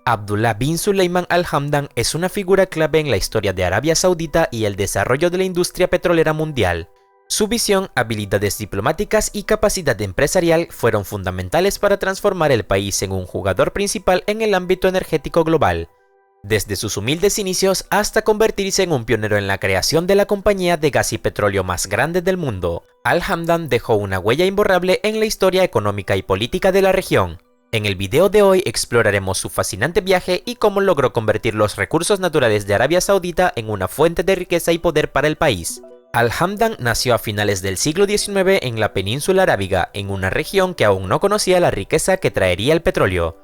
Abdullah bin Sulayman Al Hamdan es una figura clave en la historia de Arabia Saudita y el desarrollo de la industria petrolera mundial. Su visión, habilidades diplomáticas y capacidad empresarial fueron fundamentales para transformar el país en un jugador principal en el ámbito energético global, desde sus humildes inicios hasta convertirse en un pionero en la creación de la compañía de gas y petróleo más grande del mundo. Al Hamdan dejó una huella imborrable en la historia económica y política de la región. En el video de hoy exploraremos su fascinante viaje y cómo logró convertir los recursos naturales de Arabia Saudita en una fuente de riqueza y poder para el país. Al Hamdan nació a finales del siglo XIX en la península arábiga, en una región que aún no conocía la riqueza que traería el petróleo.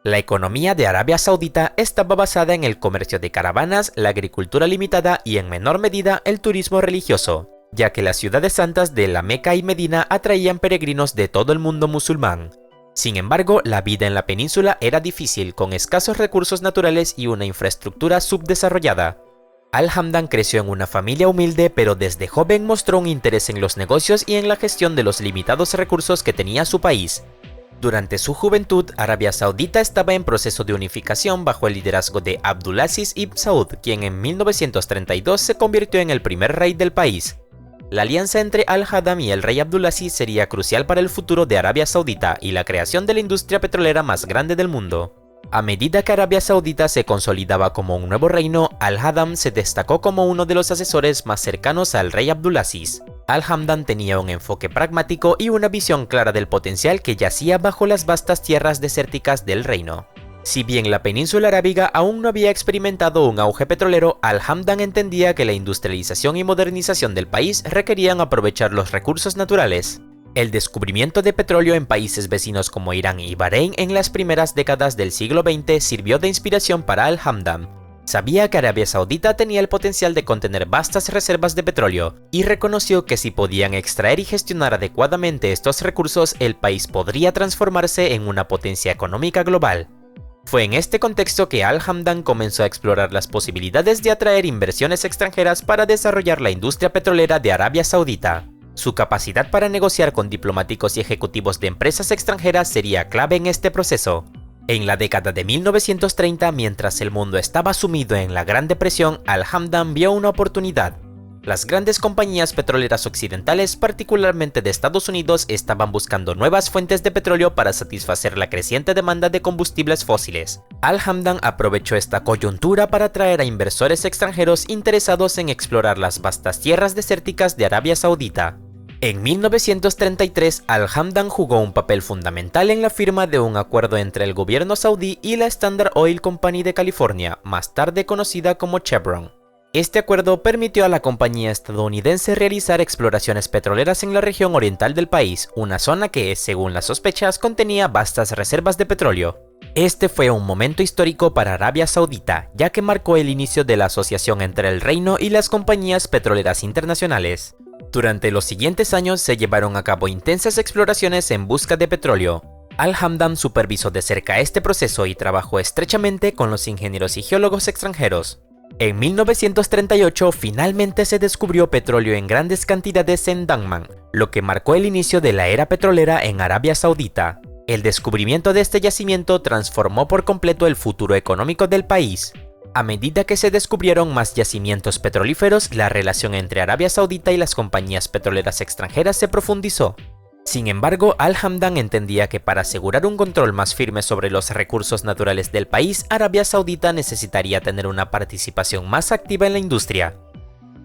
La economía de Arabia Saudita estaba basada en el comercio de caravanas, la agricultura limitada y en menor medida el turismo religioso, ya que las ciudades santas de la Meca y Medina atraían peregrinos de todo el mundo musulmán. Sin embargo, la vida en la península era difícil, con escasos recursos naturales y una infraestructura subdesarrollada. Al Hamdan creció en una familia humilde, pero desde joven mostró un interés en los negocios y en la gestión de los limitados recursos que tenía su país. Durante su juventud, Arabia Saudita estaba en proceso de unificación bajo el liderazgo de Abdulaziz ibn Saud, quien en 1932 se convirtió en el primer rey del país. La alianza entre Al Hamdan y el rey Abdulaziz sería crucial para el futuro de Arabia Saudita y la creación de la industria petrolera más grande del mundo. A medida que Arabia Saudita se consolidaba como un nuevo reino, Al Hamdan se destacó como uno de los asesores más cercanos al rey Abdulaziz. Al Hamdan tenía un enfoque pragmático y una visión clara del potencial que yacía bajo las vastas tierras desérticas del reino. Si bien la península arábiga aún no había experimentado un auge petrolero, Al Hamdan entendía que la industrialización y modernización del país requerían aprovechar los recursos naturales. El descubrimiento de petróleo en países vecinos como Irán y Bahrein en las primeras décadas del siglo XX sirvió de inspiración para Al Hamdan. Sabía que Arabia Saudita tenía el potencial de contener vastas reservas de petróleo y reconoció que si podían extraer y gestionar adecuadamente estos recursos, el país podría transformarse en una potencia económica global. Fue en este contexto que Al Hamdan comenzó a explorar las posibilidades de atraer inversiones extranjeras para desarrollar la industria petrolera de Arabia Saudita. Su capacidad para negociar con diplomáticos y ejecutivos de empresas extranjeras sería clave en este proceso. En la década de 1930, mientras el mundo estaba sumido en la Gran Depresión, Al Hamdan vio una oportunidad. Las grandes compañías petroleras occidentales, particularmente de Estados Unidos, estaban buscando nuevas fuentes de petróleo para satisfacer la creciente demanda de combustibles fósiles. Al Hamdan aprovechó esta coyuntura para atraer a inversores extranjeros interesados en explorar las vastas tierras desérticas de Arabia Saudita. En 1933, Al Hamdan jugó un papel fundamental en la firma de un acuerdo entre el gobierno saudí y la Standard Oil Company de California, más tarde conocida como Chevron. Este acuerdo permitió a la compañía estadounidense realizar exploraciones petroleras en la región oriental del país, una zona que, según las sospechas, contenía vastas reservas de petróleo. Este fue un momento histórico para Arabia Saudita, ya que marcó el inicio de la asociación entre el reino y las compañías petroleras internacionales. Durante los siguientes años se llevaron a cabo intensas exploraciones en busca de petróleo. Al Hamdan supervisó de cerca este proceso y trabajó estrechamente con los ingenieros y geólogos extranjeros. En 1938 finalmente se descubrió petróleo en grandes cantidades en Dammam, lo que marcó el inicio de la era petrolera en Arabia Saudita. El descubrimiento de este yacimiento transformó por completo el futuro económico del país. A medida que se descubrieron más yacimientos petrolíferos, la relación entre Arabia Saudita y las compañías petroleras extranjeras se profundizó. Sin embargo, Al Hamdan entendía que para asegurar un control más firme sobre los recursos naturales del país, Arabia Saudita necesitaría tener una participación más activa en la industria.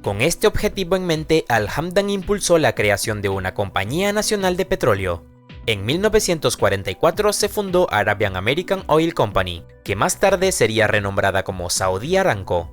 Con este objetivo en mente, Al Hamdan impulsó la creación de una compañía nacional de petróleo. En 1944 se fundó Arabian American Oil Company, que más tarde sería renombrada como Saudi Aramco.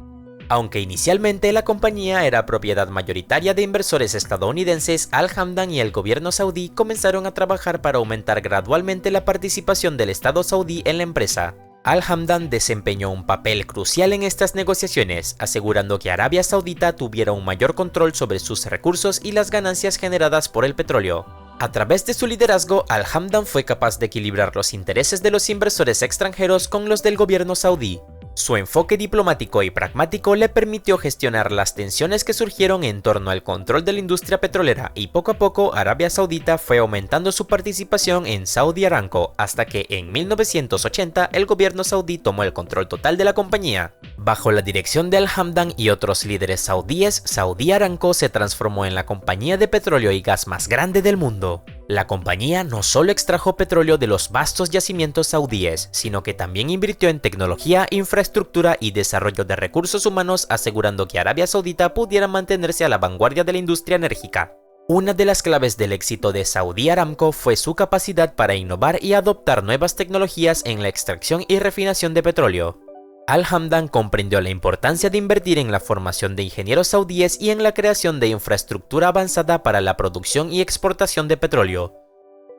Aunque inicialmente la compañía era propiedad mayoritaria de inversores estadounidenses, Al Hamdan y el gobierno saudí comenzaron a trabajar para aumentar gradualmente la participación del Estado saudí en la empresa. Al Hamdan desempeñó un papel crucial en estas negociaciones, asegurando que Arabia Saudita tuviera un mayor control sobre sus recursos y las ganancias generadas por el petróleo. A través de su liderazgo, Al Hamdan fue capaz de equilibrar los intereses de los inversores extranjeros con los del gobierno saudí. Su enfoque diplomático y pragmático le permitió gestionar las tensiones que surgieron en torno al control de la industria petrolera y poco a poco Arabia Saudita fue aumentando su participación en Saudi Aramco hasta que en 1980 el gobierno saudí tomó el control total de la compañía. Bajo la dirección de Al-Hamdan y otros líderes saudíes, Saudi Aramco se transformó en la compañía de petróleo y gas más grande del mundo. La compañía no solo extrajo petróleo de los vastos yacimientos saudíes, sino que también invirtió en tecnología, infraestructura y desarrollo de recursos humanos, asegurando que Arabia Saudita pudiera mantenerse a la vanguardia de la industria enérgica. Una de las claves del éxito de Saudi Aramco fue su capacidad para innovar y adoptar nuevas tecnologías en la extracción y refinación de petróleo. Al-Hamdan comprendió la importancia de invertir en la formación de ingenieros saudíes y en la creación de infraestructura avanzada para la producción y exportación de petróleo.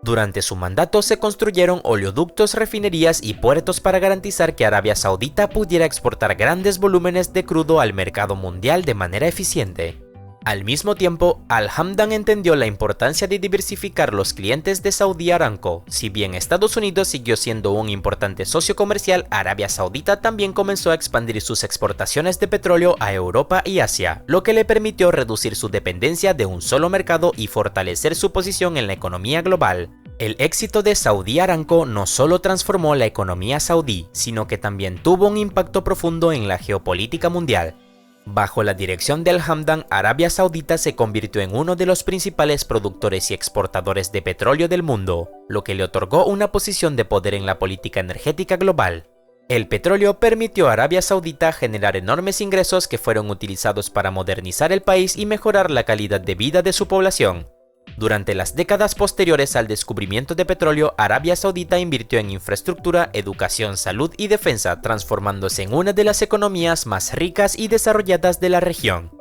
Durante su mandato se construyeron oleoductos, refinerías y puertos para garantizar que Arabia Saudita pudiera exportar grandes volúmenes de crudo al mercado mundial de manera eficiente. Al mismo tiempo, Al-Hamdan entendió la importancia de diversificar los clientes de Saudi Aramco. Si bien Estados Unidos siguió siendo un importante socio comercial, Arabia Saudita también comenzó a expandir sus exportaciones de petróleo a Europa y Asia, lo que le permitió reducir su dependencia de un solo mercado y fortalecer su posición en la economía global. El éxito de Saudi Aramco no solo transformó la economía saudí, sino que también tuvo un impacto profundo en la geopolítica mundial. Bajo la dirección de Al-Hamdan, Arabia Saudita se convirtió en uno de los principales productores y exportadores de petróleo del mundo, lo que le otorgó una posición de poder en la política energética global. El petróleo permitió a Arabia Saudita generar enormes ingresos que fueron utilizados para modernizar el país y mejorar la calidad de vida de su población. Durante las décadas posteriores al descubrimiento de petróleo, Arabia Saudita invirtió en infraestructura, educación, salud y defensa, transformándose en una de las economías más ricas y desarrolladas de la región.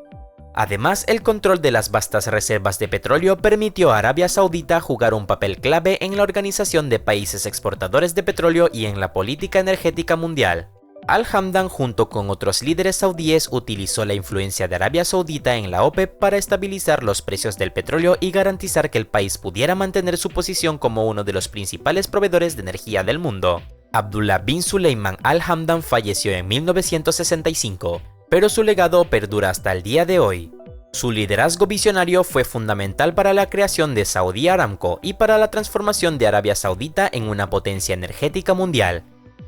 Además, el control de las vastas reservas de petróleo permitió a Arabia Saudita jugar un papel clave en la organización de países exportadores de petróleo y en la política energética mundial. Al-Hamdan, junto con otros líderes saudíes, utilizó la influencia de Arabia Saudita en la OPEP para estabilizar los precios del petróleo y garantizar que el país pudiera mantener su posición como uno de los principales proveedores de energía del mundo. Abdullah bin Suleiman Al-Hamdan falleció en 1965, pero su legado perdura hasta el día de hoy. Su liderazgo visionario fue fundamental para la creación de Saudi Aramco y para la transformación de Arabia Saudita en una potencia energética mundial.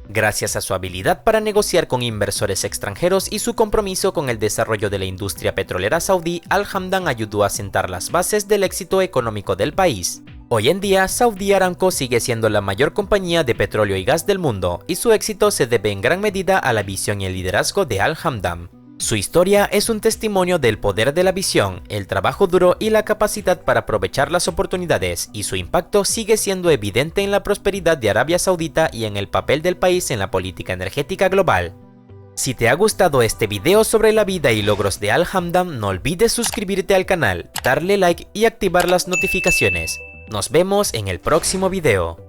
Gracias a su habilidad para negociar con inversores extranjeros y su compromiso con el desarrollo de la industria petrolera saudí, Al-Hamdan ayudó a sentar las bases del éxito económico del país. Hoy en día, Saudi Aramco sigue siendo la mayor compañía de petróleo y gas del mundo, y su éxito se debe en gran medida a la visión y el liderazgo de Al-Hamdan. Su historia es un testimonio del poder de la visión, el trabajo duro y la capacidad para aprovechar las oportunidades, y su impacto sigue siendo evidente en la prosperidad de Arabia Saudita y en el papel del país en la política energética global. Si te ha gustado este video sobre la vida y logros de Al-Hamdan, no olvides suscribirte al canal, darle like y activar las notificaciones. Nos vemos en el próximo video.